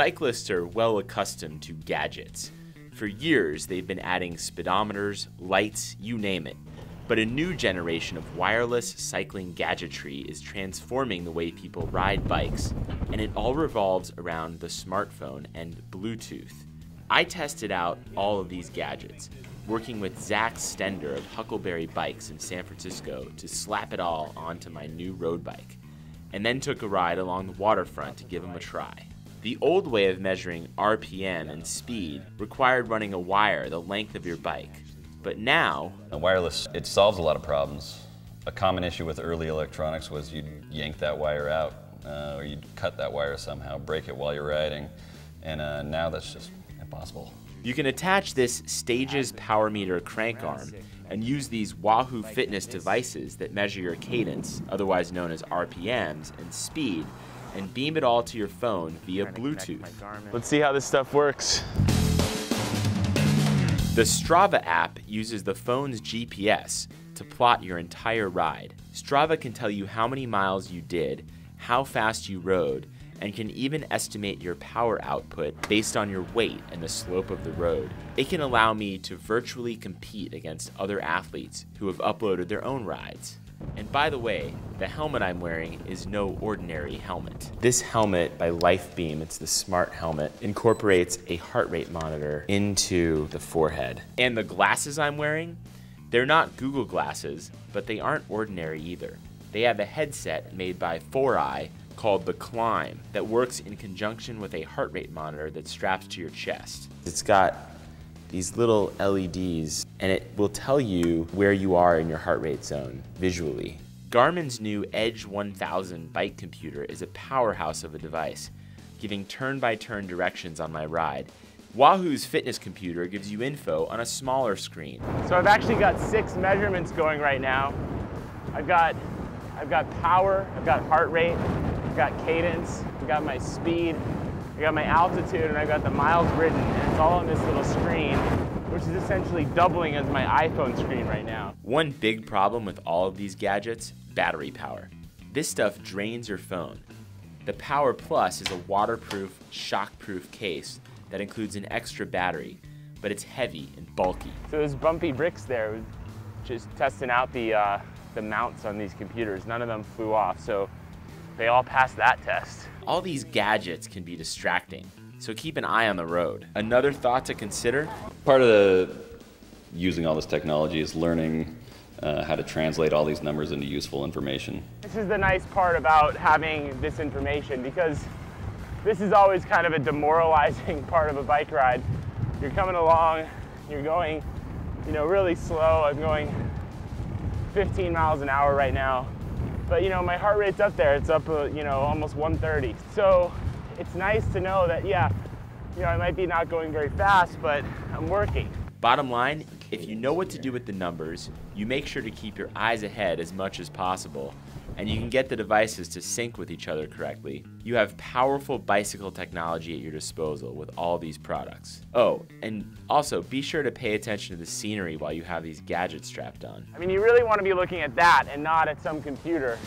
Cyclists are well accustomed to gadgets. For years, they've been adding speedometers, lights, you name it. But a new generation of wireless cycling gadgetry is transforming the way people ride bikes, and it all revolves around the smartphone and Bluetooth. I tested out all of these gadgets, working with Zach Stender of Huckleberry Bikes in San Francisco to slap it all onto my new road bike, and then took a ride along the waterfront to give them a try. The old way of measuring RPM and speed required running a wire the length of your bike. But now, wireless, it solves a lot of problems. A common issue with early electronics was you'd yank that wire out, or you'd cut that wire somehow, break it while you're riding, and now that's just impossible. You can attach this Stages Power Meter crank arm and use these Wahoo Fitness devices that measure your cadence, otherwise known as RPMs, and speed, and beam it all to your phone via Bluetooth. Let's see how this stuff works. The Strava app uses the phone's GPS to plot your entire ride. Strava can tell you how many miles you did, how fast you rode, and can even estimate your power output based on your weight and the slope of the road. It can allow me to virtually compete against other athletes who have uploaded their own rides. And by the way, the helmet I'm wearing is no ordinary helmet. This helmet by Lifebeam, it's the smart helmet, incorporates a heart rate monitor into the forehead. And the glasses I'm wearing, they're not Google glasses, but they aren't ordinary either. They have a headset made by 4i called the Climb that works in conjunction with a heart rate monitor that straps to your chest. It's got these little LEDs, and it will tell you where you are in your heart rate zone visually. Garmin's new Edge 1000 bike computer is a powerhouse of a device, giving turn-by-turn directions on my ride. Wahoo's fitness computer gives you info on a smaller screen. So I've actually got 6 measurements going right now. I've got power, I've got heart rate, I've got cadence, I've got my speed, I got my altitude, and I've got the miles ridden, and it's all on this little screen, which is essentially doubling as my iPhone screen right now. One big problem with all of these gadgets, battery power. This stuff drains your phone. The Power Plus is a waterproof, shockproof case that includes an extra battery, but it's heavy and bulky. So those bumpy bricks there, just testing out the mounts on these computers, none of them flew off, so they all passed that test. All these gadgets can be distracting, so keep an eye on the road. Another thought to consider? Part of using all this technology is learning how to translate all these numbers into useful information. This is the nice part about having this information, because this is always kind of a demoralizing part of a bike ride. You're coming along, you're going, really slow. I'm going 15 miles an hour right now. But my heart rate's up there. It's up, almost 130. So it's nice to know that, I might be not going very fast, but I'm working. Bottom line, if you know what to do with the numbers, you make sure to keep your eyes ahead as much as possible, and you can get the devices to sync with each other correctly. You have powerful bicycle technology at your disposal with all these products. Oh, and also be sure to pay attention to the scenery while you have these gadgets strapped on. I mean, you really want to be looking at that and not at some computer.